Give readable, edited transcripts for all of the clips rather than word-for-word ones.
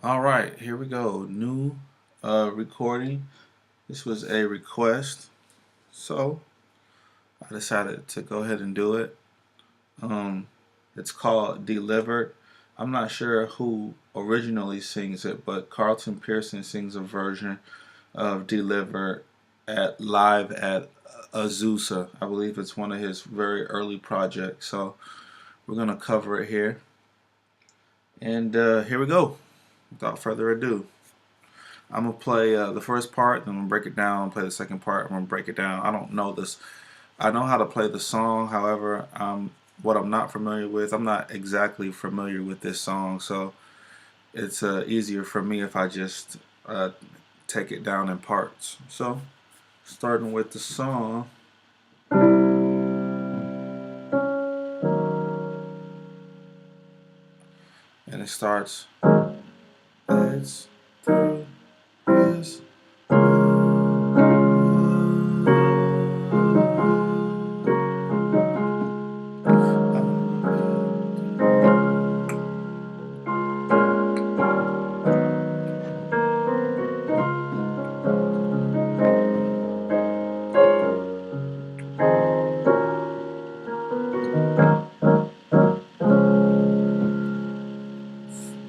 All right, here we go. New recording. This was a request, so I decided to go ahead and do it. Um, it's called Delivered. I'm not sure who originally sings it, but Carlton Pearson sings a version of Delivered at live at Azusa. I believe it's one of his very early projects. So we're gonna cover it here, and here we go. Without further ado. I'm gonna play the first part, then I'm gonna break it down. Play the second part, I'm gonna break it down. I don't know this. I know how to play the song. However, what I'm not familiar with, I'm not exactly familiar with this song, so it's easier for me if I just take it down in parts. So, starting with the song, and it starts. It's through this.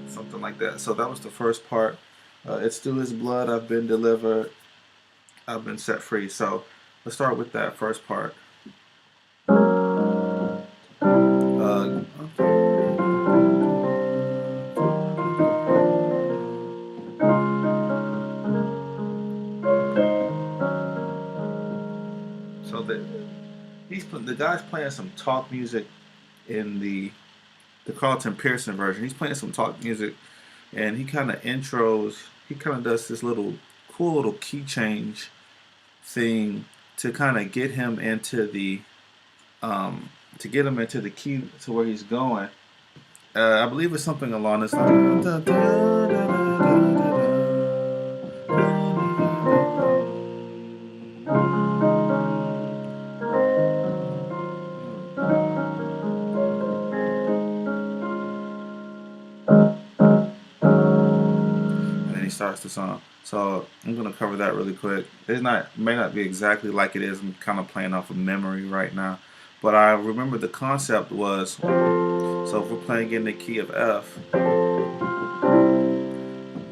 Something like that. So that was the first part. It's through his blood I've been delivered. I've been set free. So let's start with that first part. Uh, so the guy's playing some talk music in the Carlton Pearson version. He's playing some talk music, and he kind of intros. He kind of does this little cool little key change thing to kind of get him into the key to where he's going. I believe it's something along this line. And then he starts the song. So I'm gonna cover that really quick. May not be exactly like it is. I'm kind of playing off of memory right now, but I remember the concept was, so if we're playing in the key of F,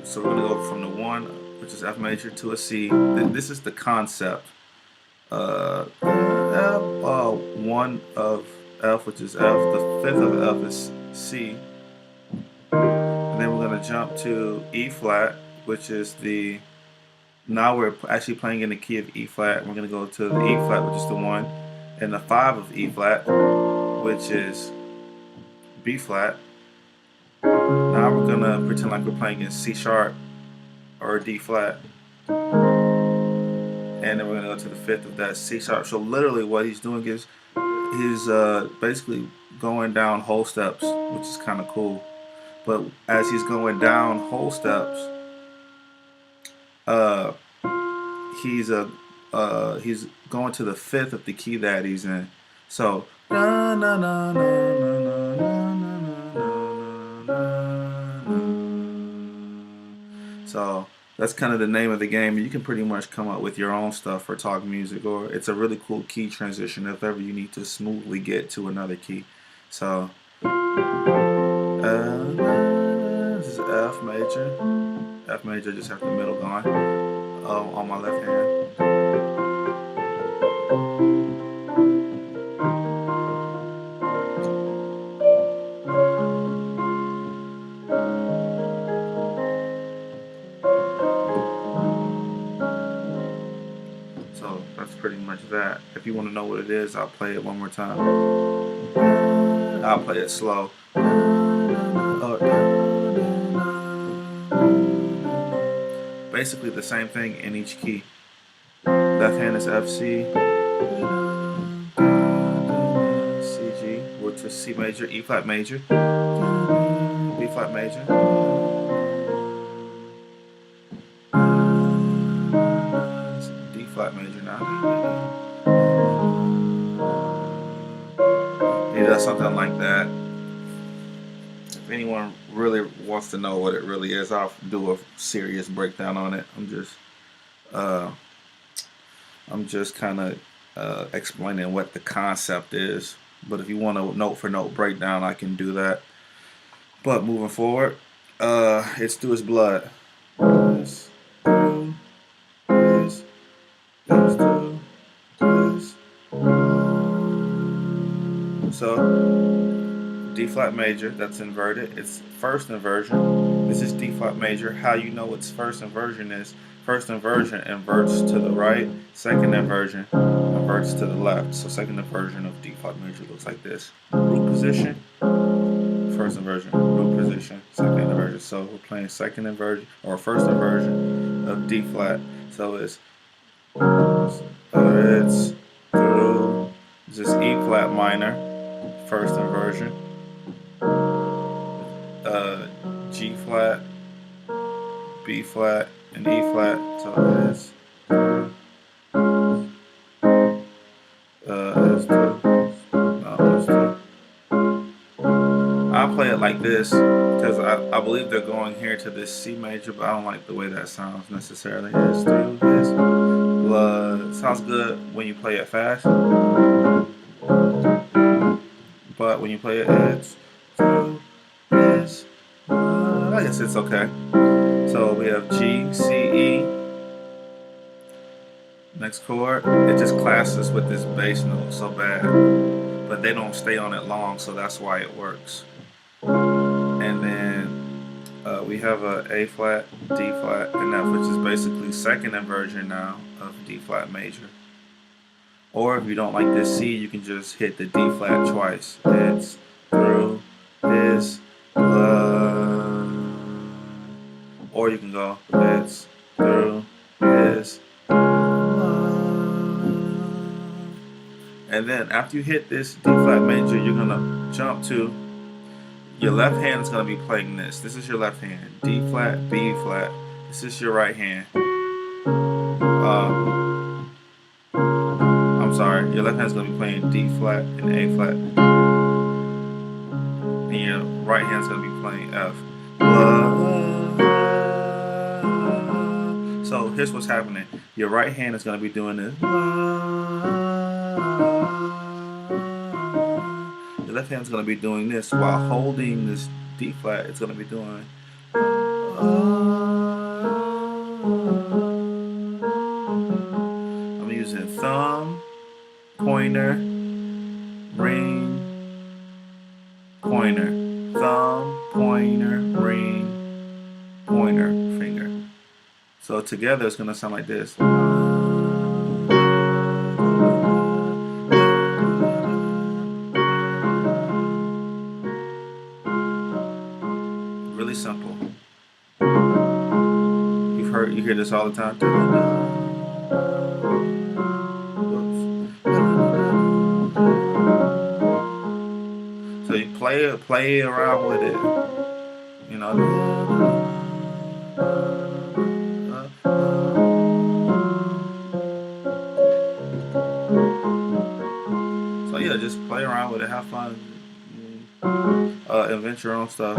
so we're gonna go from the one, which is F major, to a C. This is the concept. One of F, which is F. The fifth of F is C. And then we're going to jump to E flat, which is now we're actually playing in the key of E flat. We're going to go to the E flat, which is the 1, and the 5 of E flat, which is B flat. Now we're going to pretend like we're playing in C sharp or D flat. And then we're going to go to the 5th of that C sharp. So literally what he's doing is he's basically going down whole steps, which is kind of cool. But as he's going down whole steps, he's going to the 5th of the key that he's in. So so that's kind of the name of the game. You can pretty much come up with your own stuff for talk music, or it's a really cool key transition if ever you need to smoothly get to another key. So this is F major. F major, just have the middle going on my left hand. So that's pretty much that. If you want to know what it is, I'll play it one more time. I'll play it slow. Basically the same thing in each key. Left hand is F C, C G, which is C major, E flat major, B flat major, D flat major now. He does something like that. if anyone really wants to know what it really is, I'll do a serious breakdown on it. Uh, I'm just kind of explaining what the concept is. But if you want a note for note breakdown, I can do that. But moving forward, it's through his blood. It's through his, it's through his. So D flat major, that's inverted. It's first inversion. This is D flat major. How you know it's first inversion is first inversion inverts to the right, second inversion inverts to the left. So second inversion of D flat major looks like this. Root position, first inversion, root position, second inversion. So we're playing second inversion or first inversion of D flat. So it's through this E flat minor, first inversion, G flat, B flat, and E flat. So it's through. I'll play it like this because I believe they're going here to this C major, but I don't like the way that sounds necessarily. It's through his blood. Sounds good when you play it fast, but when you play it, it's through his blood. I guess it's okay. So we have G, C, E. Next chord. It just clashes with this bass note so bad, but they don't stay on it long, so that's why it works. And then we have a flat, D flat, and F, which is basically second inversion now of D flat major. Or if you don't like this C, you can just hit the D flat twice. It's through his blood. Or you can go, it's through his blood. And then after you hit this D flat major, you're gonna jump to your left hand is going to be playing this. This is your left hand. D flat, B flat. This is your right hand. I'm sorry. Your left hand is going to be playing D flat and A flat. And your right hand is going to be playing F. So here's what's happening. Your right hand is going to be doing this. Your left hand is going to be doing this while holding this D flat. It's going to be doing. I'm using thumb, pointer, ring, pointer, thumb, pointer, ring, pointer, finger. So together it's going to sound like this. Really simple. You hear this all the time. So you play around with it, you know. So yeah, just play around with it, have fun, invent your own stuff.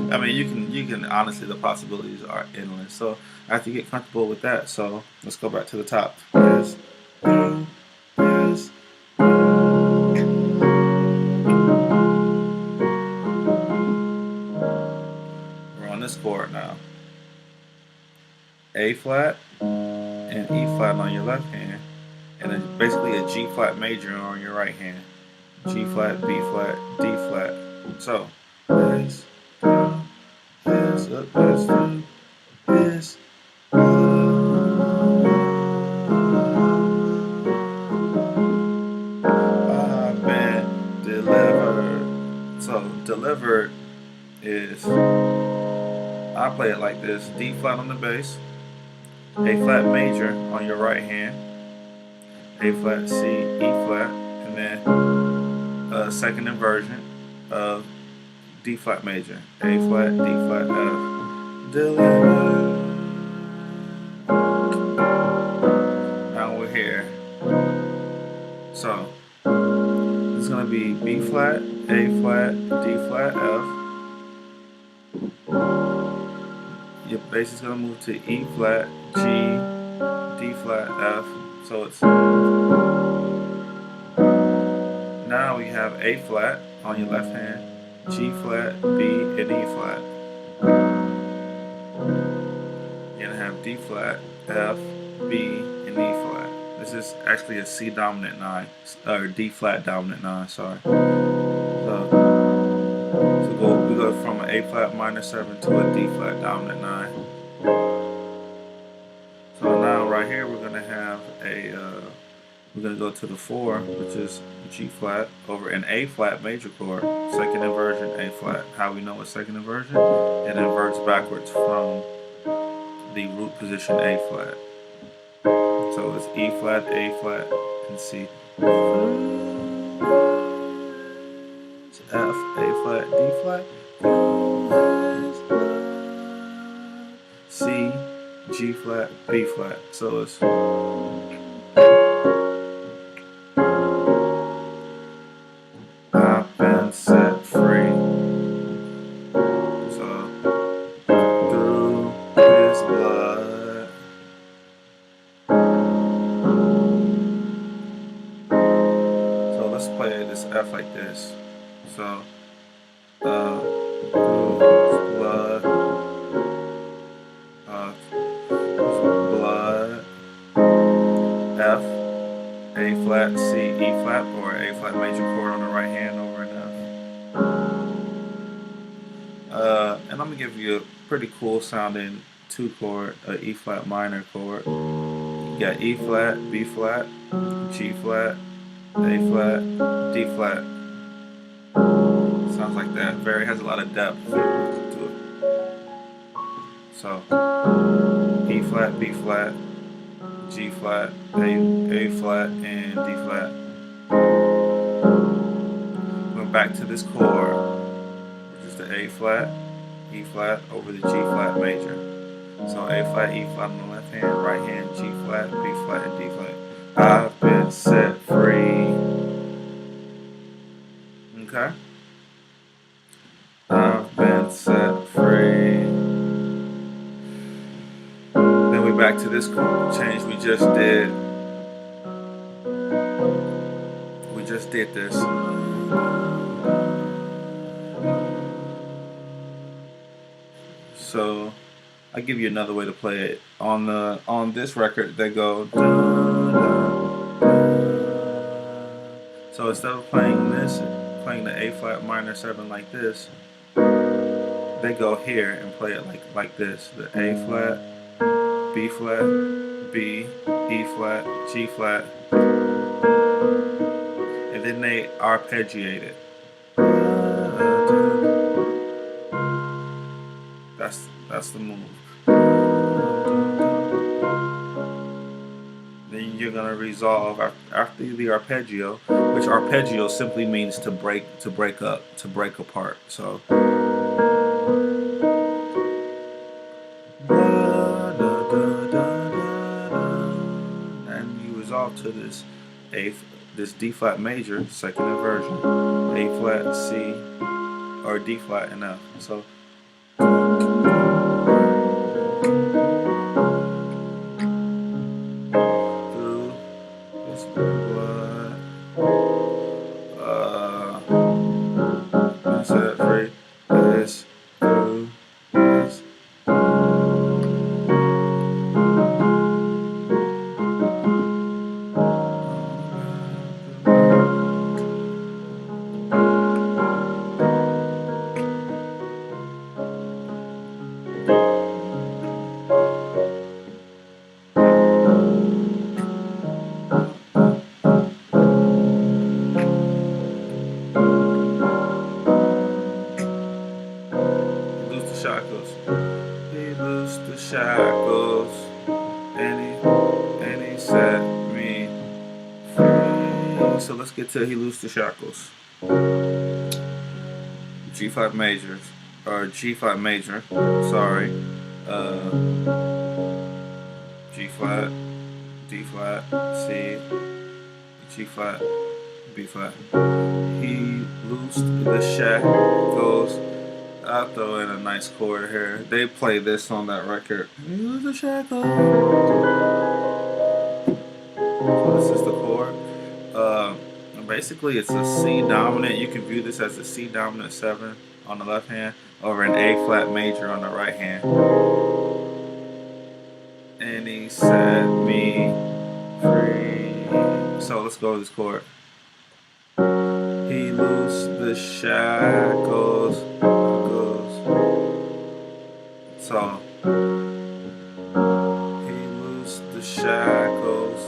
I mean, you can honestly, the possibilities are endless. So after you get comfortable with that, so let's go back to the top. We're on this chord now. A flat and E flat on your left hand, and then basically a G flat major on your right hand. G flat, B flat, D flat. So this. I've been delivered. So delivered is, I play it like this: D flat on the bass, A flat major on your right hand, A flat, C, E flat, and then a second inversion of D flat major, A flat, D flat, F. Deliver. A flat, D flat, F. Your bass is gonna move to E flat, G, D flat, F. So it's now we have A flat on your left hand, G flat, B, and E flat. You're gonna have D flat, F, B, and E flat. This is actually a C dominant 9, or D flat dominant 9. Sorry. So we go from an A flat minor 7 to a D flat dominant 9. So now right here we're gonna have we're gonna go to the 4, which is G flat over an A flat major chord, second inversion A flat. How we know it's second inversion? It inverts backwards from the root position A flat. So it's E flat, A flat, and C. F, A flat, D flat, C, G flat, B flat. So it's I've been set free. So through His blood. So let's play this F like this. So through His blood, F, A flat, C, E flat, or A flat major chord on the right hand over an F. And I'm gonna give you a pretty cool sounding 2 chord, E flat minor chord. You got E flat, B flat, G flat, A flat, D flat. Sounds like that. Has a lot of depth to it. So E flat, B flat, G flat, A flat, and D flat. Going back to this chord, which is the A flat, E flat over the G flat major. So A flat, E flat on the left hand, right hand, G flat, B flat, and D flat. I've been set free. Okay? I've been set free. Then we back to this chord change we just did. We just did this. So I'll give you another way to play it. On this record they go. So instead of playing the A flat minor 7 like this, they go here and play it like this. The A flat, B flat, B, E flat, G flat, and then they arpeggiate it. That's the move. Then you're gonna resolve after the arpeggio, which arpeggio simply means to break up, to break apart. So and you resolve to this D flat major, second inversion, A flat, C, or D flat and F. So through His blood, been set free. This through His. Shackles. He loosed the shackles, and he set me free. So let's get to He loosed the shackles. G5 major, or G5 major. Sorry. G flat, D flat, C, G flat, B flat. He loosed the shackles. I'll throw in a nice chord here. They play this on that record. He loosed the shackles. So this is the chord. Basically, it's a C dominant. You can view this as a C dominant 7 on the left hand over an A flat major on the right hand. And he set me free. So let's go to this chord. He loosed the shackles. So he loosed the shackles.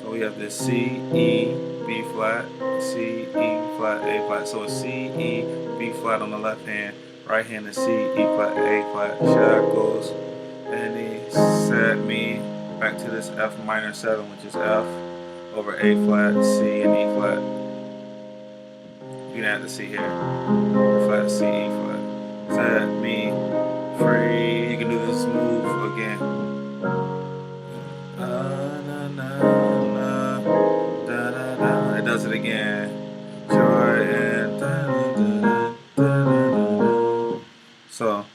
So we have this C, E, B flat, C, E flat, A flat. So it's C, E, B flat on the left hand. Right hand is C, E flat, A flat, shackles. And he set me back to this F minor 7, which is F over A flat, C, and E flat. You can add the C here. A flat, C, E flat. Set me free. You can do this move again. It does it again. Joy and so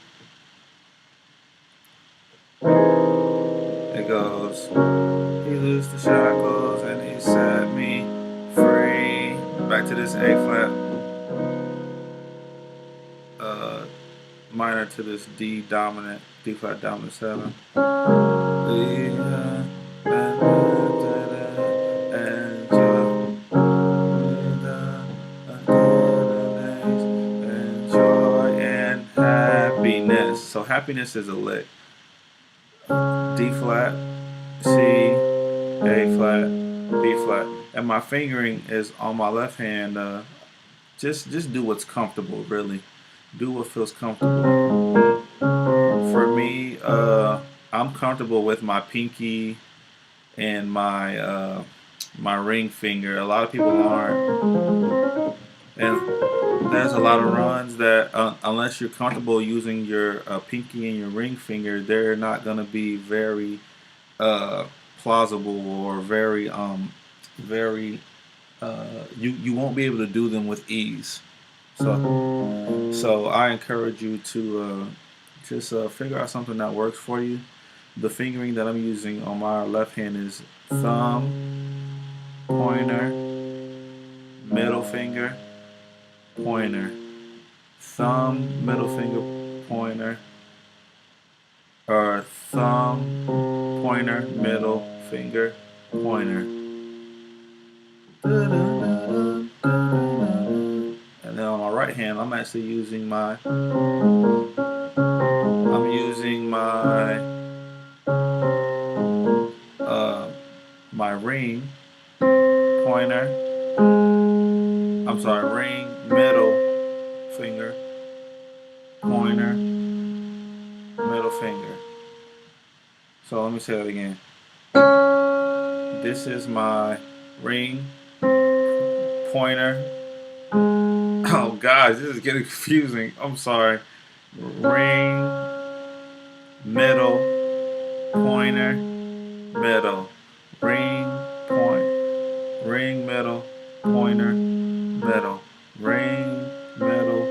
it goes. He loosed the shackles and he set me free. Back to this A flat minor to this D dominant, D flat dominant 7. And joy and happiness. So happiness is a lick. D flat, C, A flat, B flat, and my fingering is on my left hand. Just do what's comfortable, really. Do what feels comfortable. For me, I'm comfortable with my pinky and my ring finger. A lot of people aren't, and there's a lot of runs that unless you're comfortable using your pinky and your ring finger, they're not gonna be very plausible or very you won't be able to do them with ease. So I encourage you to just figure out something that works for you. The fingering that I'm using on my left hand is thumb, pointer, middle finger, pointer, thumb, middle finger, pointer, or thumb, pointer, middle finger, pointer. And then on my right hand, I'm actually using my my ring pointer. I'm sorry, ring, middle finger, pointer, middle finger. So let me say that again. This is my ring, pointer. Oh gosh, this is getting confusing. I'm sorry. Ring, middle, pointer, middle. Ring, point, ring, middle, pointer, middle. Ring, middle,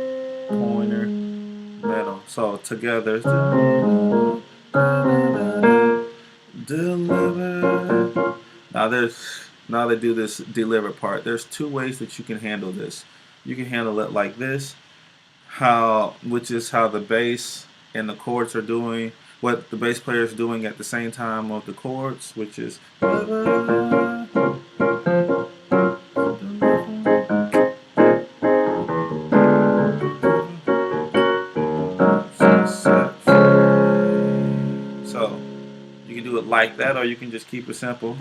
pointer, middle. So together, deliver. Now they do this deliver part. There's two ways that you can handle this. You can handle it like this, which is how the bass and the chords are doing, what the bass player is doing at the same time of the chords, which is so you can do it like that, or you can just keep it simple.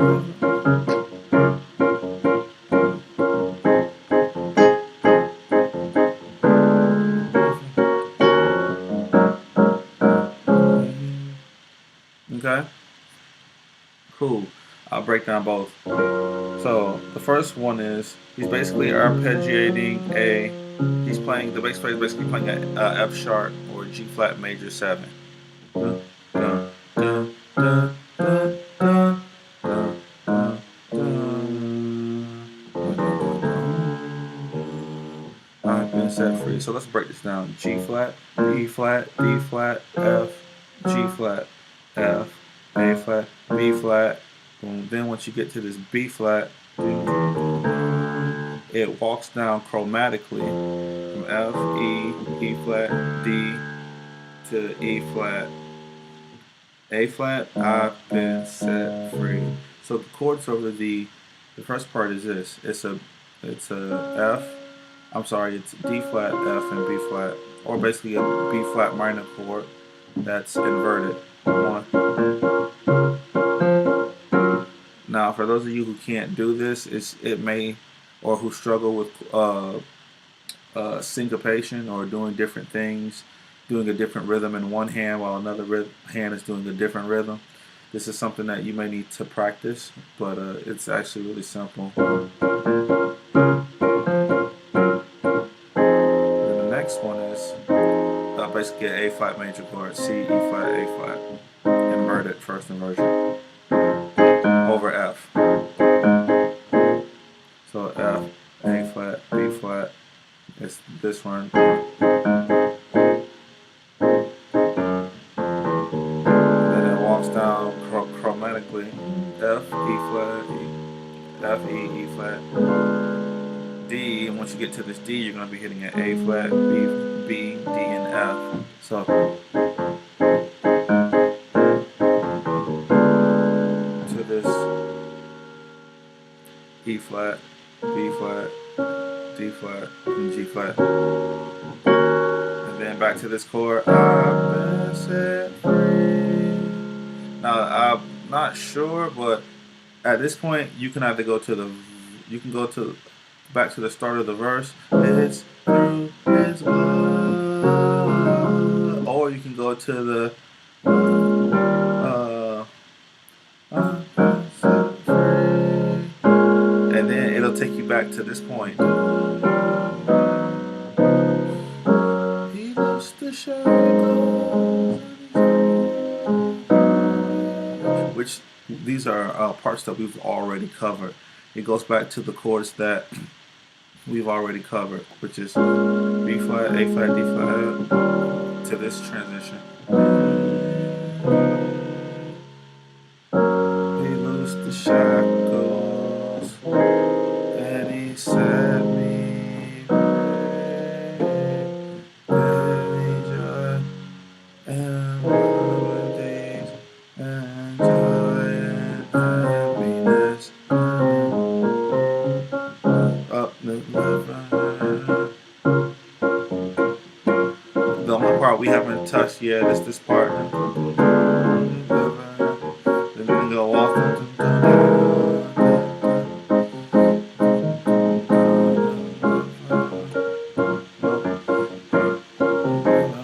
Okay? Cool. I'll break down both. So the first one is he's basically arpeggiating the bass player is basically playing a F sharp or G flat major 7. you. So let's break this down. G flat, E flat, D flat, F, G flat, F, A flat, B flat. Boom. Then once you get to this B flat, it walks down chromatically from F, E, E flat, D to E flat, A flat. I've been set free. So the chords over the first part is this. It's a F. I'm sorry, it's D flat, F, and B flat, or basically a B flat minor chord that's inverted. One. Now, for those of you who can't do this, it may, or who struggle with syncopation or doing different things, doing a different rhythm in one hand while another hand is doing a different rhythm. This is something that you may need to practice, but it's actually really simple. Then the next one is basically an A flat major chord, C, E flat, A flat, inverted, first inversion, over F. So F, A flat, B flat, it's this one. And then it walks down chromatically, F, E flat, F, E, E flat, D, and once you get to this D, you're going to be hitting an A flat, B, D, and F. So to this E flat, B flat, D flat, and G flat. And then back to this chord, I've been set free. Now, I'm not sure, but at this point, you can either go to back to the start of the verse, it's through His blood, or you can go to the and then it'll take you back to this point. He lost the shackles, which these are parts that we've already covered. It goes back to the chords that we've already covered, which is B flat, A flat, D flat, to this transition. He loosed the shackles and He set me free. Any joy and liberties and joy and happiness. Up the river. The only part we haven't touched yet is this part. Then we go off. Let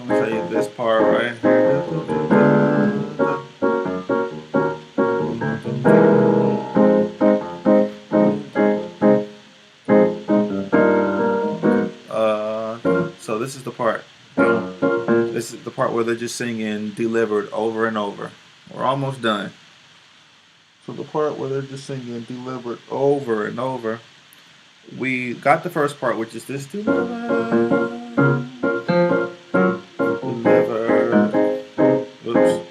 me tell you this part right here. So this is the part. This is the part where they're just singing delivered over and over. We're almost done. So the part where they're just singing delivered over and over. We got the first part, which is this deliver. Oops.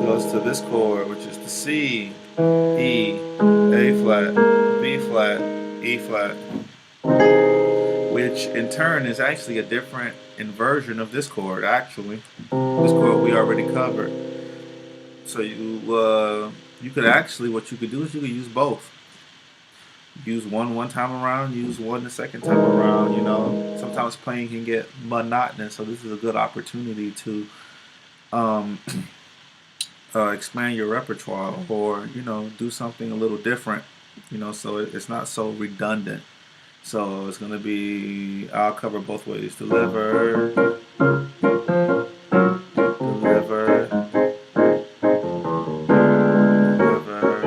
Goes to this chord, which is the C, E, A flat, B flat, E flat, which in turn is actually a different inversion of this chord. Actually, this chord we already covered. So you could actually, what you could do is you could use both. Use one time around, use one the second time around. You know, sometimes playing can get monotonous, so this is a good opportunity to expand your repertoire, or do something a little different. So it's not so redundant. So it's gonna be, I'll cover both ways. Deliver, deliver, deliver, deliver, deliver.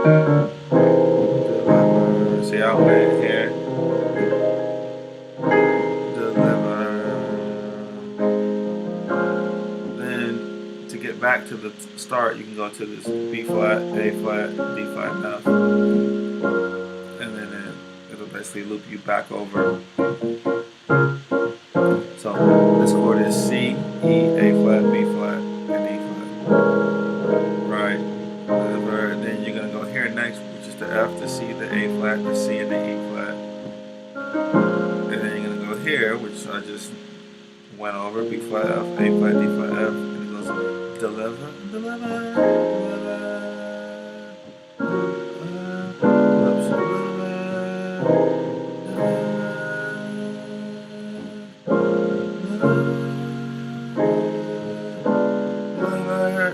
deliver. See, I went here, deliver. Then to get back to the start, you can go to this B flat, A flat, D flat, F, and then it'll basically loop you back over. So this chord is C, E, A flat, B flat, and E flat. Right. Then you're gonna go here next, which is the F, the C, the A flat, the C, and the E flat. And then you're gonna go here, which I just went over, B flat, F, A flat, D flat, F, and it goes deliver, deliver,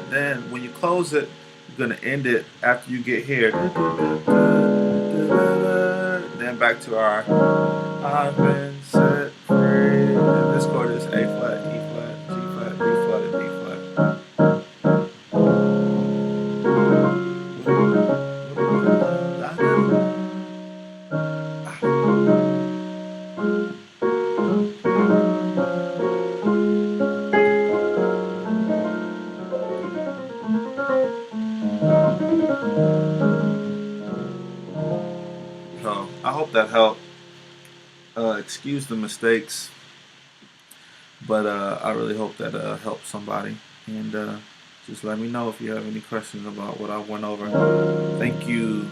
Then when you close it, you're gonna end it after you get here. Then back to our I've been set free. And this chord is A flat, E flat, G flat, B flat, and D flat. So I hope that helped. Excuse the mistakes, but I really hope that helped somebody. And just let me know if you have any questions about what I went over. Thank you.